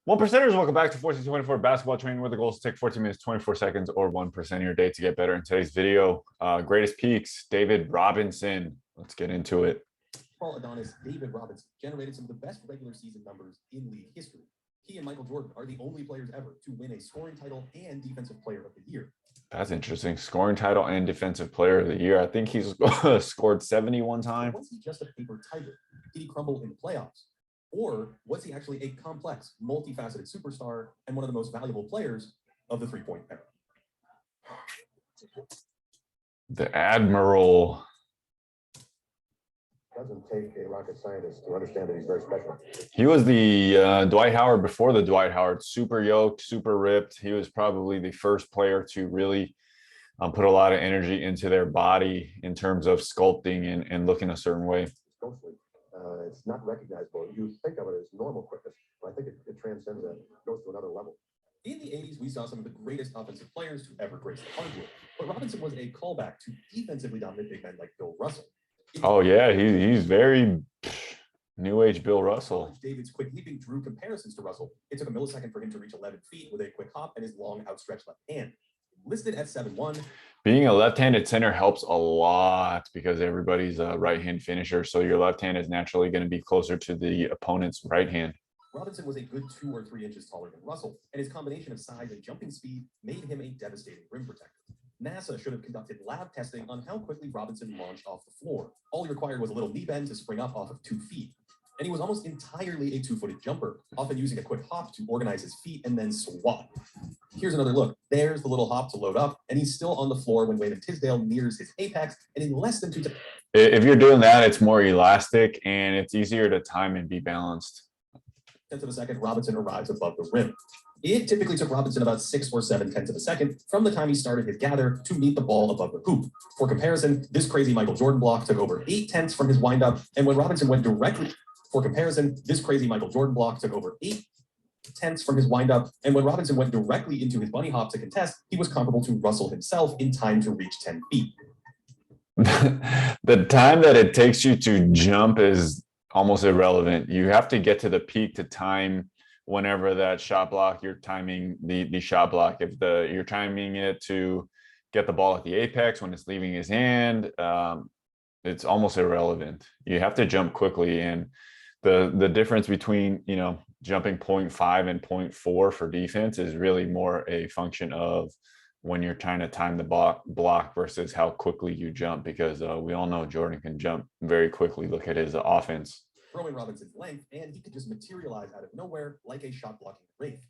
One percenters, welcome back to 1424 Basketball Training, where the goal is to take 14 minutes, 24 seconds, or 1% of your day to get better. In today's video, greatest peaks, David Robinson. Let's get into it. Paul Adonis, David Robinson generated some of the best regular season numbers in league history. He and Michael Jordan are the only players ever to win a scoring title and defensive player of the year. That's interesting. Scoring title and defensive player of the year. I think he's scored 71 times. Was he just a paper tiger? Did he crumble in the playoffs? Or was he actually a complex, multifaceted superstar and one of the most valuable players of the three-point era? The Admiral. Doesn't take a rocket scientist to understand that he's very special. He was the Dwight Howard before the Dwight Howard. Super yoked, super ripped. He was probably the first player to really put a lot of energy into their body in terms of sculpting and looking a certain way. It's not recognizable. You think of it as normal quickness, but I think it transcends that, goes to another level. In the 80s, we saw some of the greatest offensive players to ever grace the hardwood, but Robinson was a callback to defensively dominant big men like Bill Russell. Oh yeah, he's very new age Bill Russell. David's quick leaping drew comparisons to Russell. It took a millisecond for him to reach 11 feet with a quick hop and his long outstretched left hand. Listed at 7'1". Being a left-handed center helps a lot because everybody's a right-hand finisher. So your left hand is naturally going to be closer to the opponent's right hand. Robinson was a good 2 or 3 inches taller than Russell, and his combination of size and jumping speed made him a devastating rim protector. NASA should have conducted lab testing on how quickly Robinson launched off the floor. All he required was a little knee bend to spring up off of 2 feet. And he was almost entirely a 2-footed jumper, often using a quick hop to organize his feet and then swat. Here's another look. There's the little hop to load up, and he's still on the floor when Wayman Tisdale nears his apex, and in less than 2 seconds. If you're doing that, it's more elastic, and it's easier to time and be balanced. Tenths of a second, Robinson arrives above the rim. It typically took Robinson about 6 or 7 tenths of a second from the time he started his gather to meet the ball above the hoop. For comparison, this crazy Michael Jordan block took over 8 tenths from his windup, and when Robinson went directly... For comparison, this crazy Michael Jordan block took over 8 tenths from his windup, and when Robinson went directly into his bunny hop to contest, he was comparable to Russell himself in time to reach 10 feet. The time that it takes you to jump is almost irrelevant. You have to get to the peak to time whenever that shot block, you're timing the shot block. If you're timing it to get the ball at the apex when it's leaving his hand, it's almost irrelevant. You have to jump quickly, and the difference between, jumping 0.5 and 0.4 for defense is really more a function of when you're trying to time the block versus how quickly you jump, because we all know Jordan can jump very quickly. Look at his offense. Throw in Robinson's length, and he could just materialize out of nowhere like a shot-blocking wraith.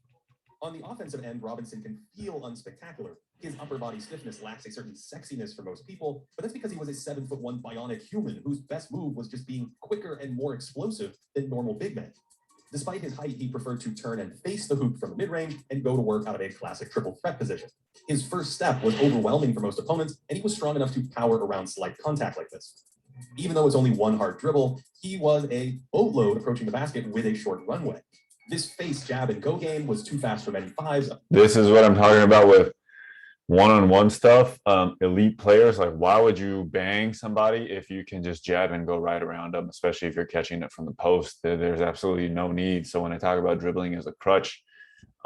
On the offensive end, Robinson can feel unspectacular. His upper body stiffness lacks a certain sexiness for most people, but that's because he was a 7'1" bionic human whose best move was just being quicker and more explosive than normal big men. Despite his height, he preferred to turn and face the hoop from the mid-range and go to work out of a classic triple threat position. His first step was overwhelming for most opponents, and he was strong enough to power around slight contact like this. Even though it's only one hard dribble, he was a boatload approaching the basket with a short runway. This face, jab, and go game was too fast for many fives. This is what I'm talking about with one-on-one stuff. Elite players, like, why would you bang somebody if you can just jab and go right around them, especially if you're catching it from the post? There's absolutely no need. So when I talk about dribbling as a crutch,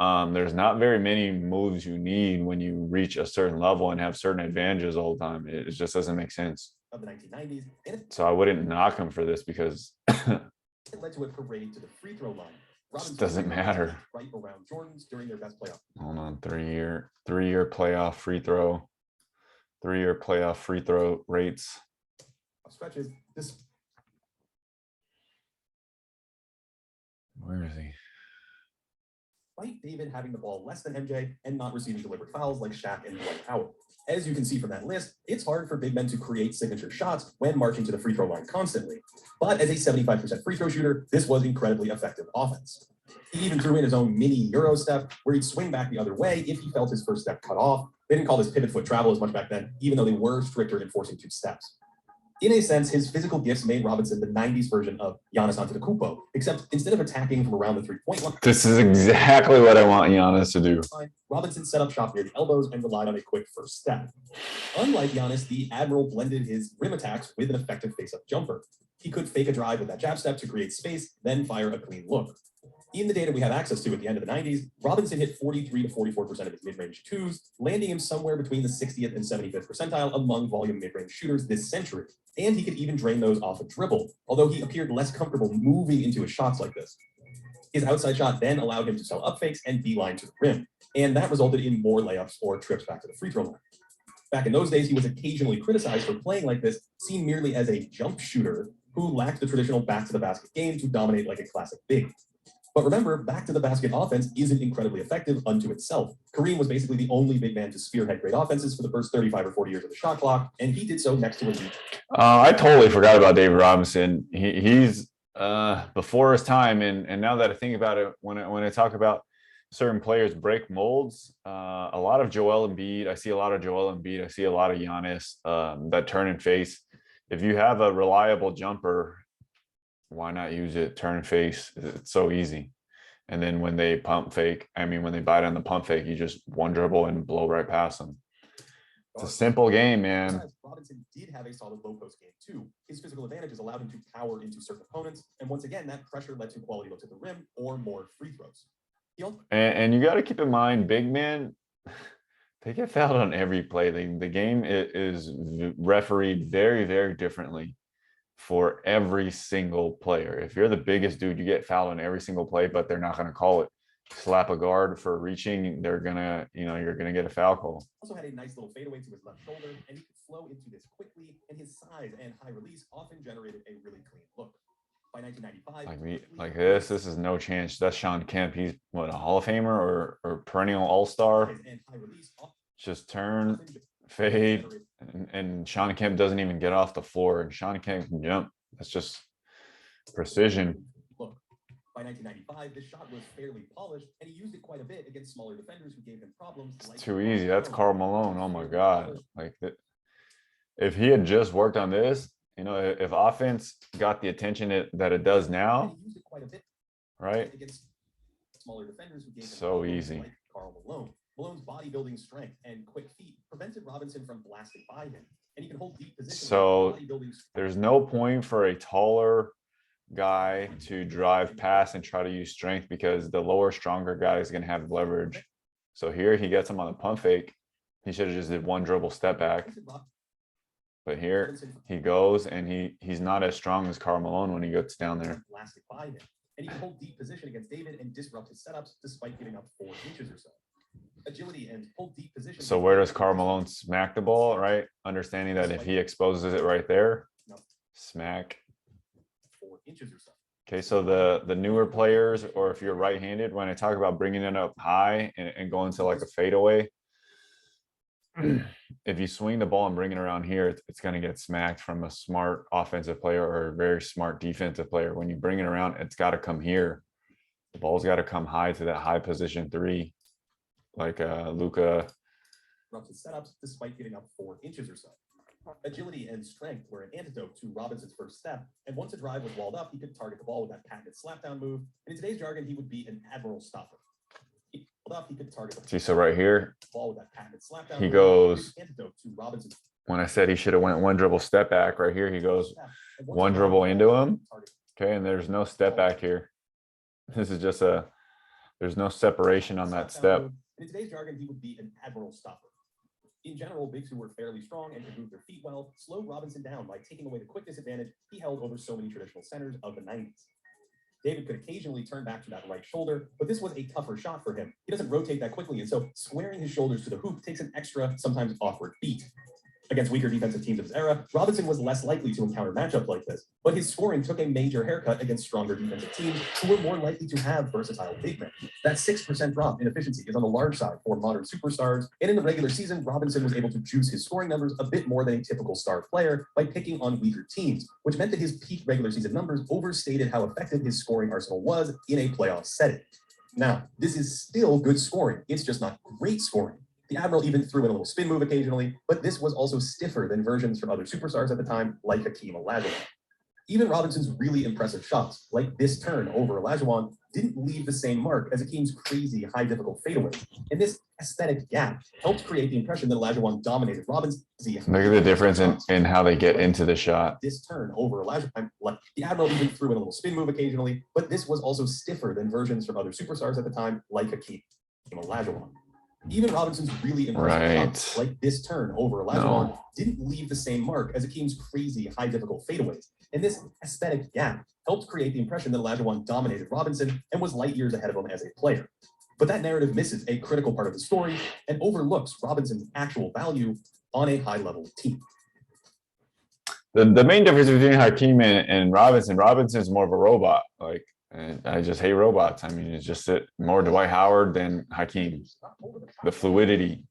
there's not very many moves you need when you reach a certain level and have certain advantages all the time. It just doesn't make sense. Of the 1990s, so I wouldn't knock him for this because it led to a parade to the free throw line. It doesn't matter. Right around Jordan's during their best playoff. Hold on, three-year playoff free throw, 3-year playoff free throw rates. Stretches. This. Where is he? Despite David having the ball less than MJ and not receiving deliberate fouls like Shaq and Dwight Howard. As you can see from that list, it's hard for big men to create signature shots when marching to the free throw line constantly. But as a 75% free throw shooter, this was incredibly effective offense. He even threw in his own mini Euro step where he'd swing back the other way if he felt his first step cut off. They didn't call this pivot foot travel as much back then, even though they were stricter in forcing 2 steps. In a sense, his physical gifts made Robinson the 90s version of Giannis Antetokounmpo, except instead of attacking from around the three-point line. This is exactly what I want Giannis to do. Robinson set up shop near the elbows and relied on a quick first step. Unlike Giannis, the Admiral blended his rim attacks with an effective face-up jumper. He could fake a drive with that jab step to create space, then fire a clean look. In the data we have access to at the end of the 90s, Robinson hit 43 to 44% of his mid-range twos, landing him somewhere between the 60th and 75th percentile among volume mid-range shooters this century. And he could even drain those off a dribble, although he appeared less comfortable moving into his shots like this. His outside shot then allowed him to sell up fakes and beeline to the rim, and that resulted in more layups or trips back to the free throw line. Back in those days, he was occasionally criticized for playing like this, seen merely as a jump shooter who lacked the traditional back-to-the-basket game to dominate like a classic big. But remember, back-to-the-basket offense isn't incredibly effective unto itself. Kareem was basically the only big man to spearhead great offenses for the first 35 or 40 years of the shot clock, and he did so next to a lead. I totally forgot about David Robinson. He's before his time, and now that I think about it, when I talk about certain players break molds, a lot of Joel Embiid. I see a lot of Joel Embiid. I see a lot of Giannis that turn and face. If you have a reliable jumper, why not use it? Turn and face. It's so easy. And then when they pump fake, when they bite on the pump fake, you just one dribble and blow right past them. It's a simple game, man. Robinson did have a solid low post game too. His physical advantages allowed him to power into certain opponents, and once again, that pressure led to quality looks at the rim or more free throws. And you got to keep in mind, big men, they get fouled on every play. The game is refereed very, very differently for every single player. If you're the biggest dude, you get fouled on every single play, but they're not going to call it. Slap a guard for reaching, they're gonna, you're gonna get a foul call. Also had a nice little fadeaway to his left shoulder, and he could flow into this quickly, and his size and high release often generated a really clean look. By 1995, like this is no chance. That's Sean Kemp. He's what, a Hall of Famer or perennial All-Star. Just turn, fade, and Sean Kemp doesn't even get off the floor, and Sean Kemp can jump. That's just precision. Look, by 1995, this shot was fairly polished, and he used it quite a bit against smaller defenders who gave him problems. It's too easy. That's Karl Malone. Oh my God! Like if he had just worked on this, if offense got the attention that it does now, right? Smaller defenders who gave him so easy. Like Karl Malone. Malone's bodybuilding strength and quick feet prevented Robinson from blasting by him, and he can hold deep positions. So there's no point for a taller guy to drive past and try to use strength, because the lower, stronger guy is going to have leverage. So here he gets him on the pump fake. He should have just did one dribble step back. But here he goes, and he's not as strong as Karl Malone when he gets down there. And he can hold deep position against David and disrupt his setups despite giving up 4 inches or so. Agility and hold deep position. So where does Karl Malone smack the ball, right? Understanding that if he exposes it right there, smack. 4 inches or so. Okay, so the newer players, or if you're right-handed, when I talk about bringing it up high and going to like a fadeaway, if you swing the ball and bring it around here, it's going to get smacked from a smart offensive player or a very smart defensive player. When you bring it around, it's got to come here. The ball's got to come high to that high position 3, like Luka. Setups despite giving up 4 inches or so. Agility and strength were an antidote to Robinson's first step, and once a drive was walled up, he could target the ball with that patented slapdown move. And in today's jargon, he would be an Admiral stopper. Up, he could target see, so right here, ball with that patented slapdown he goes. Antidote to Robinson's. When I said he should have went one dribble step back, right here he goes one dribble into him. Okay, and there's no step back here. This is just there's no separation on that step. In today's jargon, he would be an Admiral stopper. In general, bigs who were fairly strong and could move their feet well slowed Robinson down by taking away the quickness advantage he held over so many traditional centers of the 90s. David could occasionally turn back to that right shoulder, but this was a tougher shot for him. He doesn't rotate that quickly, and so squaring his shoulders to the hoop takes an extra, sometimes awkward beat. Against weaker defensive teams of his era, Robinson was less likely to encounter matchups like this, but his scoring took a major haircut against stronger defensive teams who were more likely to have versatile big men. That 6% drop in efficiency is on the large side for modern superstars, and in the regular season, Robinson was able to juice his scoring numbers a bit more than a typical star player by picking on weaker teams, which meant that his peak regular season numbers overstated how effective his scoring arsenal was in a playoff setting. Now, this is still good scoring, it's just not great scoring. The Admiral even threw in a little spin move occasionally, but this was also stiffer than versions from other superstars at the time, like Hakeem Olajuwon. Even Robinson's really impressive shots, like this turn over Olajuwon, didn't leave the same mark as Akeem's crazy, high-difficult fadeaway. And this aesthetic gap helped create the impression that Olajuwon dominated Robinson. Look at the difference in how they get into the shot. This turn over Olajuwon, the Admiral even threw in a little spin move occasionally, but this was also stiffer than versions from other superstars at the time, like Hakeem Olajuwon. Even Robinson's really impressive shots, like this turn over Olajuwon, didn't leave the same mark as Akeem's crazy, high-difficult fadeaways. And this aesthetic gap helped create the impression that Olajuwon dominated Robinson and was light years ahead of him as a player. But that narrative misses a critical part of the story and overlooks Robinson's actual value on a high-level team. The main difference between Hakeem and Robinson is more of a robot. Like, and I just hate robots. I mean, it's just more Dwight Howard than Hakeem. The fluidity,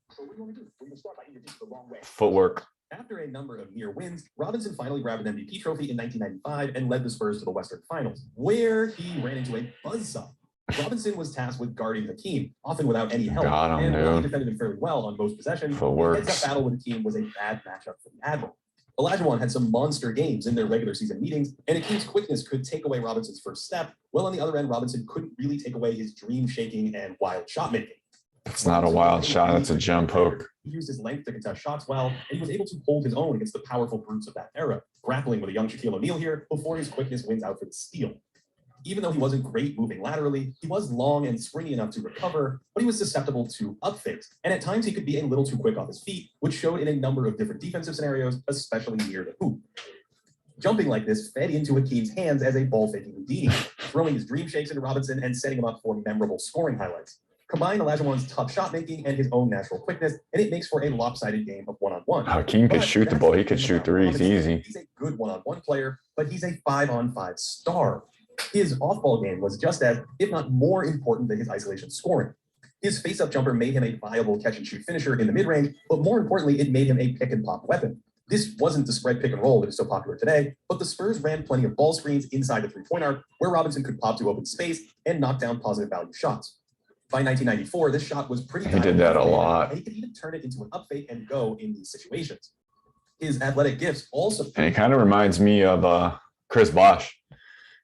footwork. After a number of near wins, Robinson finally grabbed an MVP trophy in 1995 and led the Spurs to the Western Finals, where he ran into a buzzsaw. Robinson was tasked with guarding Hakeem, often without any help, and while he defended him fairly well on most possessions, the heads-up battle with Hakeem was a bad matchup for the Admiral. Olajuwon had some monster games in their regular season meetings, and Hakeem's quickness could take away Robinson's first step, while on the other end, Robinson couldn't really take away his dream-shaking and wild shot-making. It's not a wild shot, it's a jump hook. He used his length to contest shots well, and he was able to hold his own against the powerful brutes of that era, grappling with a young Shaquille O'Neal here before his quickness wins out for the steal. Even though he wasn't great moving laterally, he was long and springy enough to recover, but he was susceptible to up fakes, and at times he could be a little too quick off his feet, which showed in a number of different defensive scenarios, especially near the hoop. Jumping like this fed into Hakeem's hands as a ball-faking Houdini, throwing his dream shakes into Robinson and setting him up for memorable scoring highlights. Combine Olajuwon's tough shot making and his own natural quickness, and it makes for a lopsided game of one-on-one. Hakeem could shoot the ball. He could shoot threes easy. He's a good one-on-one player, but he's a 5-on-5 star. His off-ball game was just as, if not more important than his isolation scoring. His face-up jumper made him a viable catch-and-shoot finisher in the mid-range, but more importantly, it made him a pick-and-pop weapon. This wasn't the spread pick and roll that is so popular today, but the Spurs ran plenty of ball screens inside the three-point arc where Robinson could pop to open space and knock down positive value shots. By 1994, this shot was pretty. He did that a lot. And he could even turn it into an up fake and go in these situations. His athletic gifts also. And it kind of reminds me of Chris Bosh.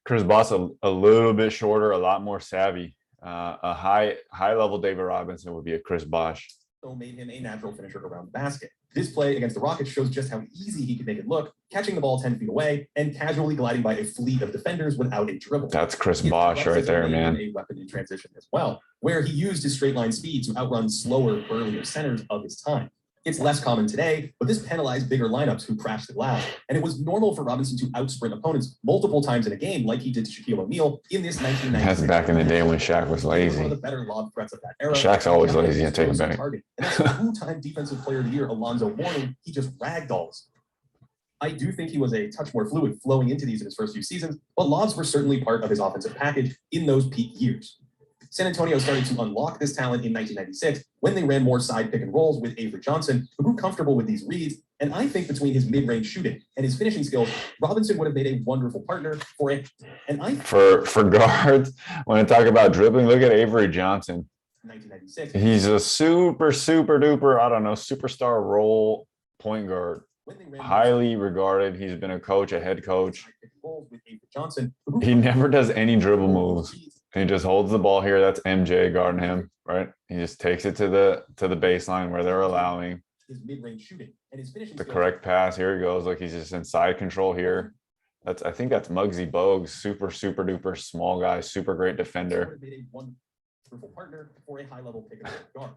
Chris Bosh a little bit shorter, a lot more savvy. A high level David Robinson would be a Chris Bosh. So made him a natural finisher around the basket. This play against the Rockets shows just how easy he could make it look, catching the ball 10 feet away and casually gliding by a fleet of defenders without a dribble. That's Chris Bosh right there, man. A weapon in transition as well, where he used his straight line speed to outrun slower, burlier centers of his time. It's less common today, but this penalized bigger lineups who crashed the glass, and it was normal for Robinson to outsprint opponents multiple times in a game like he did to Shaquille O'Neal in this 1996. That's back in the day when Shaq was lazy. One of the better lob threats of that era. Shaq's always lazy at taking back. And that's a two-time Defensive Player of the Year, Alonzo Mourning. He just ragdolls. I do think he was a touch more fluid flowing into these in his first few seasons, but lobs were certainly part of his offensive package in those peak years. San Antonio started to unlock this talent in 1996 when they ran more side pick and rolls with Avery Johnson, who grew comfortable with these reads. And I think between his mid-range shooting and his finishing skills, Robinson would have made a wonderful partner for it. And for guards, when I talk about dribbling, look at Avery Johnson. 1996. He's a super duper, I don't know, superstar role point guard. Highly regarded. He's been a coach, a head coach. He never does any dribble moves. He just holds the ball here. That's MJ guarding him, right? He just takes it to the baseline where they're allowing his mid-range shooting and his finishing. The correct pass. Here he goes. Look, he's just in side control here. I think that's Muggsy Bogues. Super duper small guy. Super great defender. Made a wonderful partner for a high-level pick and roll guard.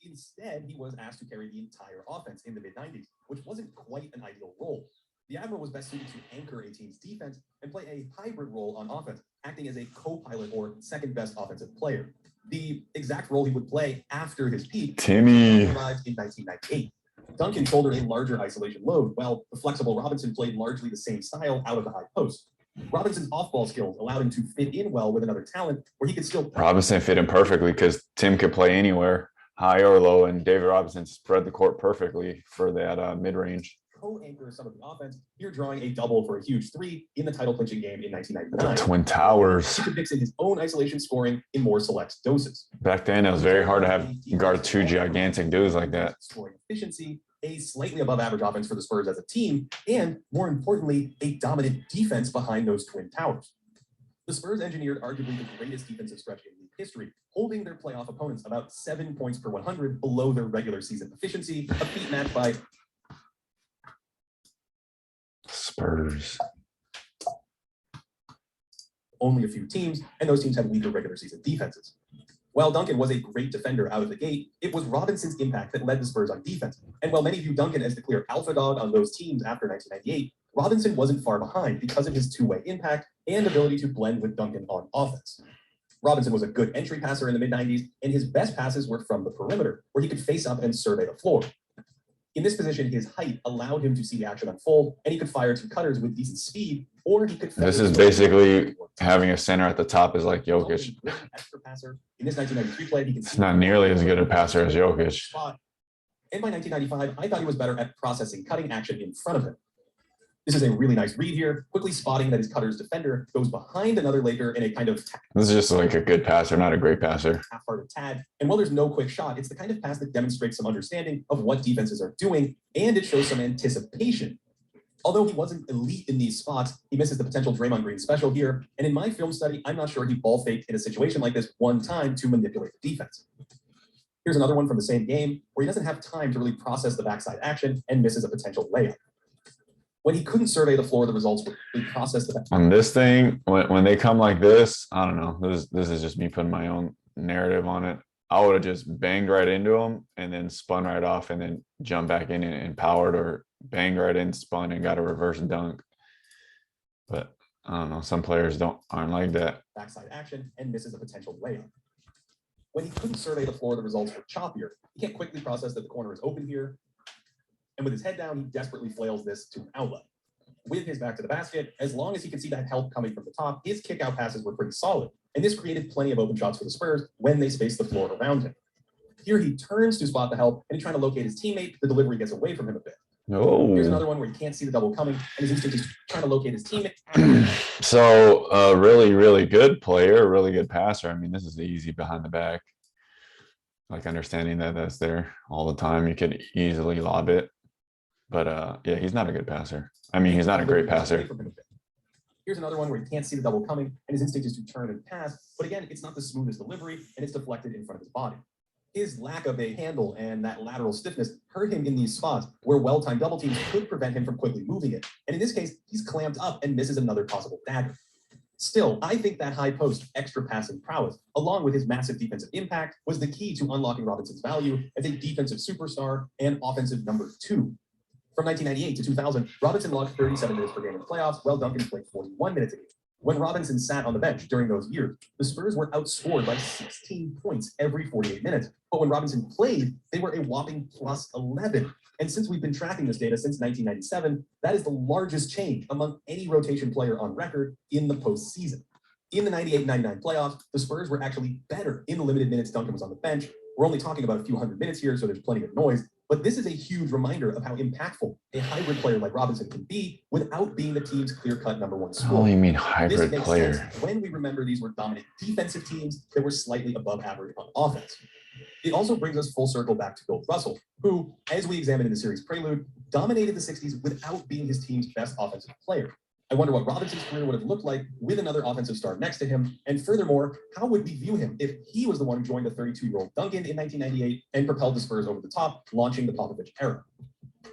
Instead, he was asked to carry the entire offense in the mid-90s, which wasn't quite an ideal role. The Admiral was best suited to anchor a team's defense and play a hybrid role on offense, acting as a co-pilot or second-best offensive player. The exact role he would play after his peak Timmy arrived in 1998. Duncan shouldered a larger isolation load, while the flexible Robinson played largely the same style out of the high post. Robinson's off-ball skills allowed him to fit in well with another talent where he could still... Robinson fit in perfectly because Tim could play anywhere, high or low, and David Robinson spread the court perfectly for that mid-range. Co-anchor some of the offense, here drawing a double for a huge three in the title clinching game in 1999. The Twin Towers. He could mix in his own isolation scoring in more select doses. Back then, it was very hard to guard two gigantic dudes like that. Scoring efficiency, a slightly above average offense for the Spurs as a team, and more importantly, a dominant defense behind those twin towers. The Spurs engineered arguably the greatest defensive stretch in league history, holding their playoff opponents about 7 points per 100 below their regular season efficiency, a feat matched by Spurs. Only a few teams, and those teams had weaker regular season defenses. While Duncan was a great defender out of the gate, it was Robinson's impact that led the Spurs on defense. And while many view Duncan as the clear alpha dog on those teams after 1998, Robinson wasn't far behind because of his two-way impact and ability to blend with Duncan on offense. Robinson was a good entry passer in the mid-90s, and his best passes were from the perimeter, where he could face up and survey the floor. In this position, his height allowed him to see the action unfold, and he could fire two cutters with decent speed, or he could... This is basically having a center at the top is like Jokic. In this 1993 play, he It's not nearly as good a passer as Jokic. And by 1995, I thought he was better at processing cutting action in front of him. This is a really nice read here, quickly spotting that his cutter's defender goes behind another Laker in a kind of... This is just like a good passer, not a great passer. Half-hearted tag. And while there's no quick shot, it's the kind of pass that demonstrates some understanding of what defenses are doing, and it shows some anticipation. Although he wasn't elite in these spots, he misses the potential Draymond Green special here. And in my film study, I'm not sure he ball faked in a situation like this one time to manipulate the defense. Here's another one from the same game where he doesn't have time to really process the backside action and misses a potential layup. When he couldn't survey the floor, the results were processed. On this thing, when they come like this, I don't know. This is just me putting my own narrative on it. I would have just banged right into him and then spun right off and then jumped back in and powered, or banged right in, spun and got a reverse dunk. But I don't know. Some players aren't like that. Backside action and misses a potential layup. When he couldn't survey the floor, the results were choppier. He can't quickly process that the corner is open here. And with his head down, he desperately flails this to an outlet. With his back to the basket, as long as he could see that help coming from the top, his kick-out passes were pretty solid. And this created plenty of open shots for the Spurs when they spaced the floor around him. Here he turns to spot the help, and he's trying to locate his teammate. The delivery gets away from him a bit. No. Here's another one where he can't see the double coming, and his instinct is trying to locate his teammate. So a really, really good player, really good passer. I mean, this is easy behind the back. Like understanding that that's there all the time. You could easily lob it. But yeah, he's not a good passer. I mean, he's not a great passer. Here's another one where he can't see the double coming, and his instinct is to turn and pass. But again, it's not the smoothest delivery, and it's deflected in front of his body. His lack of a handle and that lateral stiffness hurt him in these spots where well-timed double teams could prevent him from quickly moving it. And in this case, he's clamped up and misses another possible dagger. Still, I think that high post extra passing prowess, along with his massive defensive impact, was the key to unlocking Robinson's value as a defensive superstar and offensive number 2. From 1998 to 2000, Robinson logged 37 minutes per game in the playoffs, while Duncan played 41 minutes a game. When Robinson sat on the bench during those years, the Spurs were outscored by 16 points every 48 minutes. But when Robinson played, they were a whopping plus 11. And since we've been tracking this data since 1997, that is the largest change among any rotation player on record in the postseason. In the 98-99 playoffs, the Spurs were actually better in the limited minutes Duncan was on the bench. We're only talking about a few hundred minutes here, so there's plenty of noise. But this is a huge reminder of how impactful a hybrid player like Robinson can be without being the team's clear-cut number 1 scorer. Oh, you mean hybrid player? Sense when we remember these were dominant defensive teams that were slightly above average on offense. It also brings us full circle back to Bill Russell, who, as we examined in the series prelude, dominated the 60s without being his team's best offensive player. I wonder what Robinson's career would have looked like with another offensive star next to him. And furthermore, how would we view him if he was the one who joined the 32-year-old Duncan in 1998 and propelled the Spurs over the top, launching the Popovich era?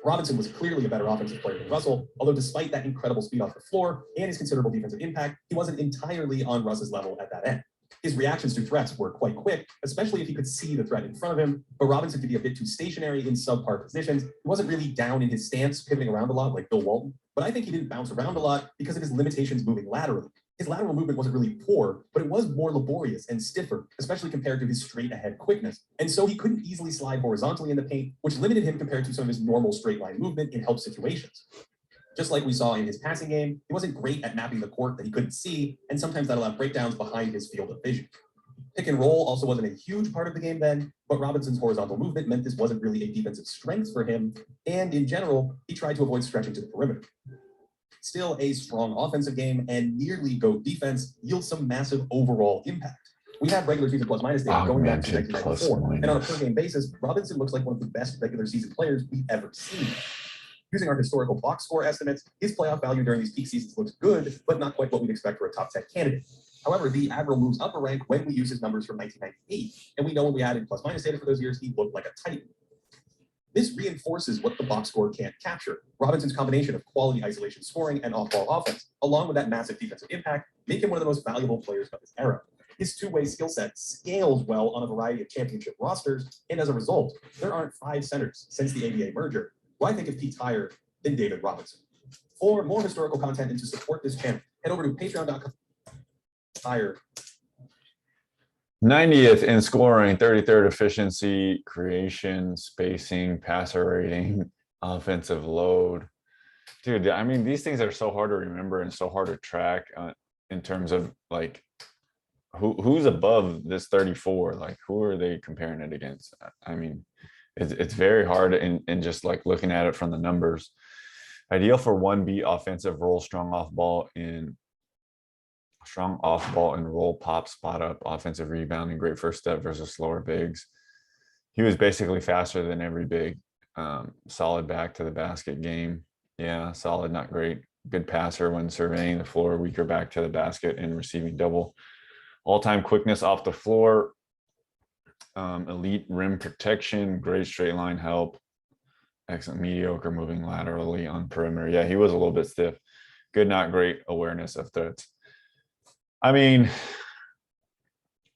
Robinson was clearly a better offensive player than Russell, although despite that incredible speed off the floor and his considerable defensive impact, he wasn't entirely on Russ's level at that end. His reactions to threats were quite quick, especially if he could see the threat in front of him, but Robinson could be a bit too stationary in subpar positions. He wasn't really down in his stance, pivoting around a lot like Bill Walton, but I think he didn't bounce around a lot because of his limitations moving laterally. His lateral movement wasn't really poor, but it was more laborious and stiffer, especially compared to his straight-ahead quickness. And so he couldn't easily slide horizontally in the paint, which limited him compared to some of his normal straight-line movement in help situations. Just like we saw in his passing game, he wasn't great at mapping the court that he couldn't see, and sometimes that allowed breakdowns behind his field of vision. Pick and roll also wasn't a huge part of the game then, but Robinson's horizontal movement meant this wasn't really a defensive strength for him, and in general, he tried to avoid stretching to the perimeter. Still, a strong offensive game and nearly GOAT defense yields some massive overall impact. We have regular season plus minus data going back to Augmented plus 1994, and on a minus. per game basis, Robinson looks like one of the best regular season players we've ever seen. Using our historical box score estimates, his playoff value during these peak seasons looks good, but not quite what we'd expect for a top 10 candidate. However, the Admiral moves up a rank when we use his numbers from 1998, and we know when we added plus minus data for those years, he looked like a Titan. This reinforces what the box score can't capture. Robinson's combination of quality isolation scoring and off-ball offense, along with that massive defensive impact, make him one of the most valuable players of his era. His two-way skill set scales well on a variety of championship rosters, and as a result, there aren't 5 centers since the ABA merger who I think of Pete's higher than David Robinson. For more historical content and to support this channel, head over to patreon.com. Higher 90th in scoring, 33rd efficiency, creation, spacing, passer rating, offensive load. Dude, I mean, these things are so hard to remember and so hard to track in terms of like who's above this 34. Like, who are they comparing it against? I mean, it's very hard in just like looking at it from the numbers. Ideal for 1B offensive role, strong off ball and roll, pop, spot up, offensive rebounding, great first step versus slower bigs. He was basically faster than every big. Solid back to the basket game. Yeah, solid, not great. Good passer when surveying the floor, weaker back to the basket and receiving double. All-time quickness off the floor. Elite rim protection, great straight line help. Excellent mediocre moving laterally on perimeter. Yeah, he was a little bit stiff. Good, not great awareness of threats. I mean,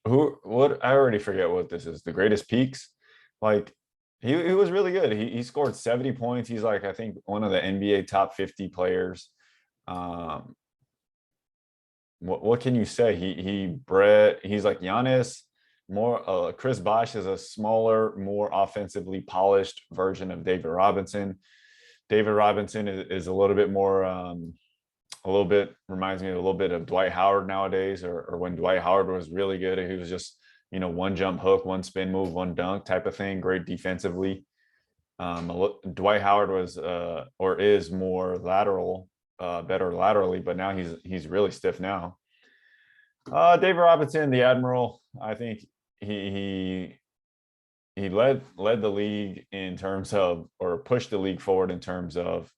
what I already forget what this is. The greatest peaks. Like he was really good. He scored 70 points. He's like, I think one of the NBA top 50 players. What can you say? He's like Giannis. More Chris Bosh is a smaller, more offensively polished version of David Robinson. David Robinson is a little bit more reminds me a little bit of Dwight Howard nowadays, or when Dwight Howard was really good. He was just, one jump hook, one spin move, one dunk type of thing. Great defensively. Dwight Howard was or is more lateral, better laterally, but now he's really stiff now. David Robinson, the Admiral, I think he led the league in terms of, or pushed the league forward in terms of,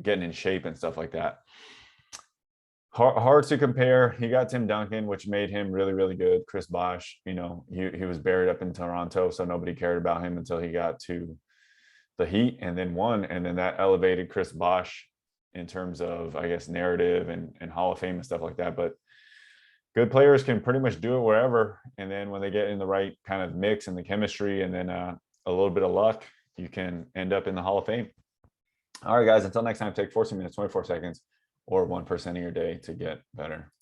getting in shape and stuff like that. Hard to compare. He got Tim Duncan, which made him really, really good. Chris Bosh, he was buried up in Toronto, so nobody cared about him until he got to the Heat and then won. And then that elevated Chris Bosh in terms of, I guess, narrative and Hall of Fame and stuff like that. But good players can pretty much do it wherever. And then when they get in the right kind of mix and the chemistry and then a little bit of luck, you can end up in the Hall of Fame. All right, guys, until next time, take 14 minutes, 24 seconds, or 1% of your day to get better.